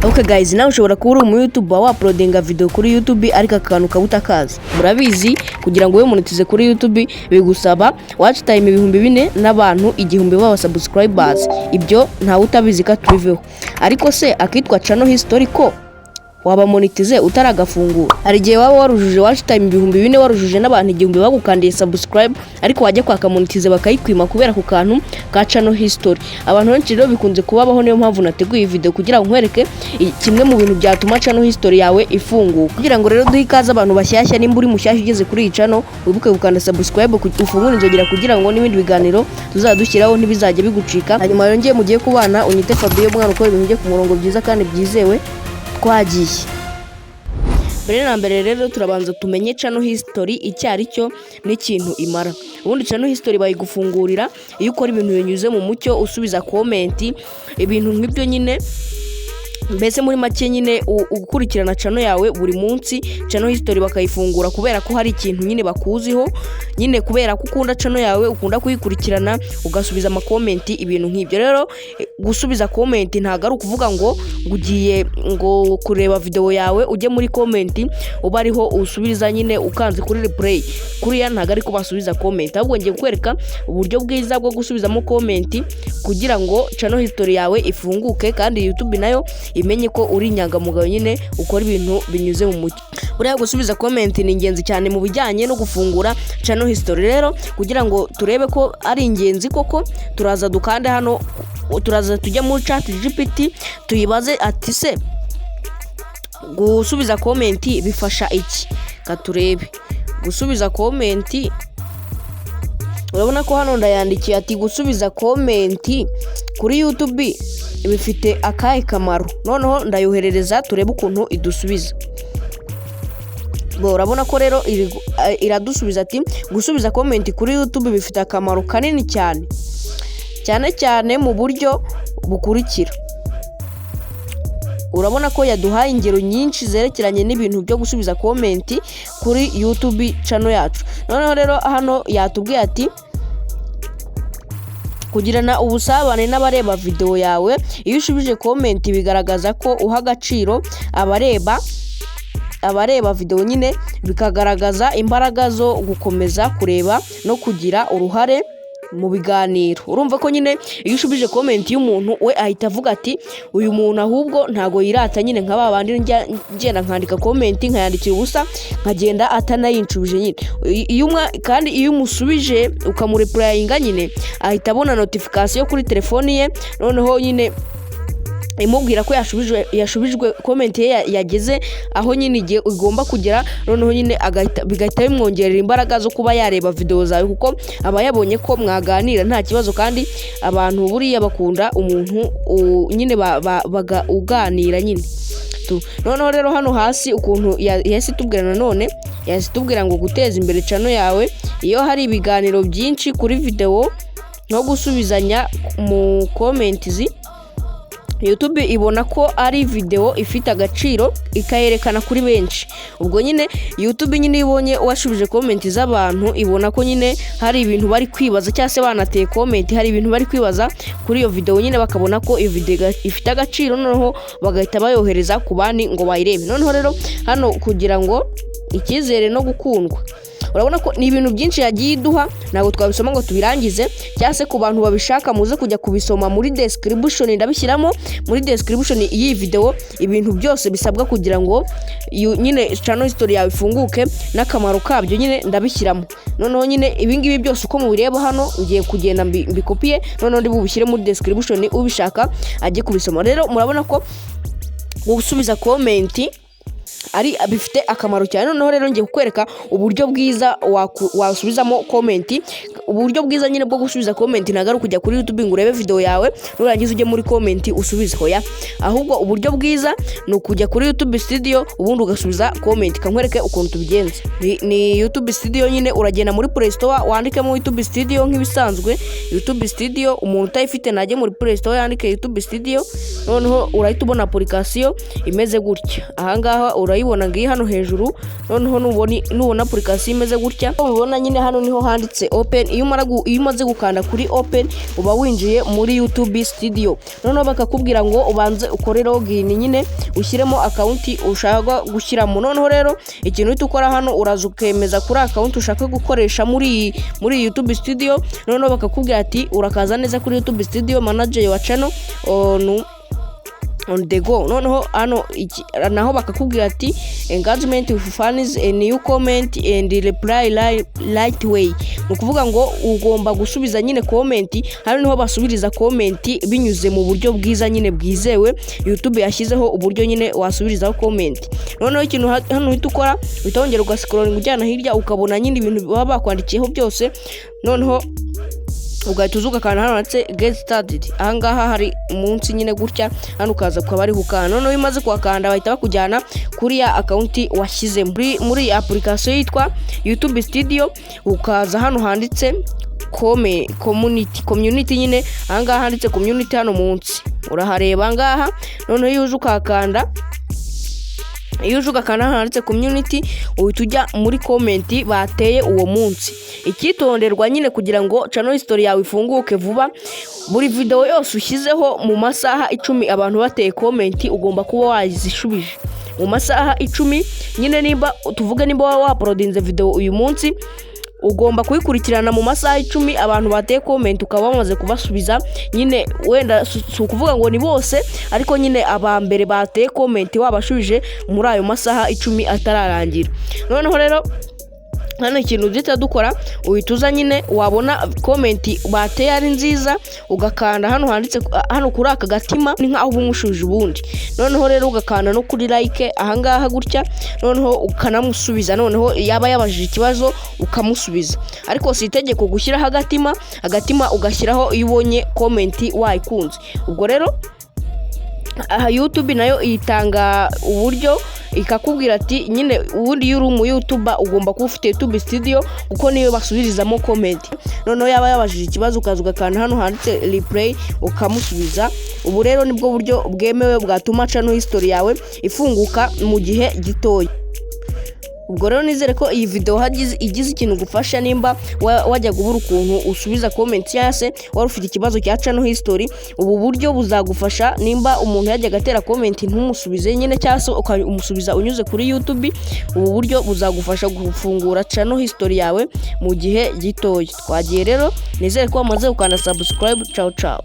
Okay guys, nawe ushobora kuba uri mu YouTube wa-uploadinga video kuri YouTube ariko akantu kabutakazi. Murabizi kugira ngo we monitize kuri YouTube bigusaba watch time 4,000 n'abantu 1,000 baba subscribers. Ibyo nta utabizi ka tubiveho. Ariko se akitwa channel historical waba monitize utaragafungura. Hari gihe waba warujuje watch time 4,000 warujuje n'abantu 1,000 bagukandiye subscribe ariko wajya kwa monitize bakayikwima kubera ku kantu ka channel history. Abantu benshi rero bikunze kubabaho, niyo mpamvu nateguye video kugira ngo nkwereke kimwe mu bintu byatuma channel history yawe ifunguka. Kugira ngo rero duhe ikaze abantu bashyashya, nimba uri mushyashya ugeze kuri iyi channel wibuke gukanda subscribe ufungure inzogera kugira ngo n'ibindi biganiro tuzadushyiraho ntibizajye bigucika. Hanyuma rero ngiye mugiye kubana unyite Fabio, mwana ukora ibintu bye ku murongo byiza kandi byizewe twagiye. Mbere na mbere rero turabanza tumenye channel history icyari cyo n'ikintu imara. Ubundi channel history bayigufungurira iyo ukora ibintu binyuze mu mucyo, usubiza comment, ibintu nk'ibyo nyine. Mbese muri make nyine ukurikirana channel yawe buri munsi, channel history bakayifungura kubera ko hari ikintu nyine bakuziho, nyine kubera ko ukunda channel yawe, ukunda kuyikurikirana ugasubiza ama comment, ibintu nk'ibyo. Rero gusubiza comment ntago ari ukuvuga ngo ugiye ngo kureba video yawe ujye muri comment uba ariho usubiza nyine ukanze kuri replay. Kuriya ntago ari ko basubiza comment, ahubwo ngiye kwereka uburyo bwiza bwo gusubizamo comment kugira ngo channel history yawe ifunguke kandi YouTube nayo imenye ko uri inyangamugayo nyine ukora ibintu binyuze mu mucyo. Buriya gusubiza comment ni ingenzi cyane mu bijyanye no gufungura channel history. Rero kugira ngo turebe ko ari ingenzi koko, turaza dukande hano, turaza tujya muri chat GPT tuyibaze ati se gusubiza comment bifasha iki? Katurebe gusubiza comment. Urabona ko hano ndayandikiye ati gusubiza comment kuri YouTube bifite akamaro. Noneho ndayoherereza turebe ukuntu idusubiza. Urabona ko rero iradusubiza ati gusubiza comment kuri YouTube bifite akamaro kanini cyane cyane mu buryo bukurikira. Urabona ko yaduhaye ingero nyinshi zerekeranye n'ibintu byo gusubiza comment kuri YouTube channel yacu. Noneho rero hano yatubwiye ati kugirana ubusabane n'abareba video yawe. Iyo ushubije comment bigaragaza ko uha agaciro abareba video nyine, bikagaragaza imbaraga zo gukomeza, kureba no kugira uruhare mu biganiro. Urumva ko nyine iyo ushubije comment y'umuntu we ahita avuga ati uyu muntu ahubwo ntago yirata nyine nka babandi ngenda nkandika comment nkayandikira ubusa nkagenda atanayinshubije nyine. Kandi iyo umusubije ukamureplyinga nyine ahita abona notification kuri telefoni ye, noneho nyine imubwira ko yashubijwe comment ye yageze aho nyine igihe igomba kugera. Noneho nyine bigahita bimwongerera imbaraga zo kuba yareba video zawe kuko aba yabonye ko mwaganira nta kibazo. Kandi abantu buriya bakunda umuntu nyine uganira nyine. Noneho rero hano hasi ukuntu yahise tubwira nanone, yahise tubwira ngo guteza imbere channel yawe iyo hari ibiganiro byinshi kuri video no gusubizanya mu comments. YouTube ibona ko ari video ifite agaciro ikayerekana kuri benshi. Ubwo nyine YouTube nyine ibonye washubije comment z'abantu ibona ko nyine hari ibintu bari kwibaza cyangwa se banateye comment hari ibintu bari kwibaza kuri iyo video nyine, bakabona ko iyo video ifite agaciro, noneho bagahita bayohereza ku bandi ngo bayirebe. Noneho rero hano kugira ngo icyizere no gukundwa, urabona ko ni ibintu byinshi yagiye iduha, ntabwo twabisoma ngo tubirangize. Cyangwa se ku bantu babishaka muze kujya kubisoma muri description, ndabishyiramo muri description iyi video ibintu byose bisabwa kugira ngo nyine channel history yawe ifunguke n'akamaro kabyo nyine ndabishyiramo. Noneho nyine ibingibi byose uko mubireba hano ugiye kugenda mbikopiye, noneho ndi bubishyire muri description ubishaka ajye kubisoma. Rero murabona ko gusubiza comment ari bifite akamaro cyane. Noneho rero ngiye kukwereka uburyo bwiza wasubizamo comment. Uburyo bwiza nyine bwo gusubiza comment ntago ari kujya kuri YouTube ngo urebe video yawe nurangiza ujye muri comment usubize hoya, ahubwo uburyo bwiza ni ukujya kuri YouTube studio ubundi ugasubiza comment. Kankwereke ukuntu tubigenza. Ni YouTube studio nyine, uragenda muri Play Store wandikemo YouTube studio nk'ibisanzwe. YouTube studio umuntu utayifite najye muri Play Store yandike YouTube studio, noneho urahita ubona application imeze gutya. Aha ngaha urumva urayibona ngiye hano hejuru. Noneho nubona application imeze gutya ubona nyine hano niho handitse open. Iyo umaze gukanda kuri open uba winjiye muri YouTube studio. Noneho bakakubwira ngo ubanze ukore login nyine ushyiremo account ushaka gushyiramo. Noneho rero ikintu uhita ukora hano uraza ukemeza kuri account ushaka gukoresha muri YouTube studio. Noneho bakakubwira ati urakaza neza kuri YouTube studio, manager wa channel on the go. Noneho hano naho bakakubwira ati engagement with fans, a new comment and reply right way. Nukuvuga ngo ugomba gusubiza nyine comment. Hano niho basubiriza comment binyuze mu buryo bwiza nyine bwizewe. YouTube yashyizeho uburyo nyine wasubirizaho comment. Noneho ikintu hano uhita ukora utongera ugascrolling ujyana hirya ukabona nyine ibintu baba bakwandikiyeho byose. Noneho ugahita uzuka kana hano handitse get started. Ahangaha hari munsi nyine gutya hano ukaza ukaba ari gukanda. Noneho imaze kwakanda bahita bakujyana kuri ya account washyize muri application yitwa YouTube studio. Ukaza hano handitse community nyine ahangaha handitse community hano munsi urahareba ahangaha. Noneho iyo uje ukakanda handitse community uhita ujya muri comment bateye uwo munsi. Ikitonderwa nyine kugira ngo channel history yawe ifunguke vuba, buri video yose ushyizeho mu masaha 10 abantu bateye comment ugomba kuba wazishubije mu masaha 10 nyine. Nimba tuvuge nimba wa-uploadinze video uyu munsi ugomba kuyikurikirana mu masaha 10 abantu bateye comment ukaba bamaze kubasubiza nyine. Wenda ukuvuga ngo ni bose ariko nyine abambere bateye comment wabashubije muri ayo masaha 10 atararangira. Noneho rero hano ikintu duhita dukora uhituza nyine wabona comment bateye ari nziza ugakanda hano handitse hano kuri aka gatima ni nkaho ubumushuje ubundi. Noneho rero ugakanda no kuri like ahangaha gutya. Noneho ukanamusubiza. Noneho yaba yabajije ikibazo ukamusubiza ariko si itegeko gushyiraho agatima ugashyiraho iyo ubonye comment wayikunze. Ubwo rero YouTube nayo itanga uburyo ikakubwira ati nyine ubundi iyo uri mu YouTuber ugomba kuba ufite YouTube studio kuko niyo basubirizamo comment. Noneho yaba yabajije ikibazo ukaza ugakanda hano handitse replay ukamusubiza. Ubu rero nibwo buryo bwemewe bwatuma channel history yawe ifunguka mu gihe gitoya. Ubwo rero nizere ko iyi video igize ikintu gufasha. Nimba wajya gubura ukuntu usubiza comment yase wari ufite ikibazo cya channel history, ubu buryo buzagufasha. Nimba umuntu yajya gatera comment ntumusubize nyine cyase ukumusubiza unyuze kuri YouTube, ubu buryo buzagufasha gufungura channel history yawe mu gihe gitoya. Twagiye rero nizere ko wamaze ukanda subscribe. Ciao ciao.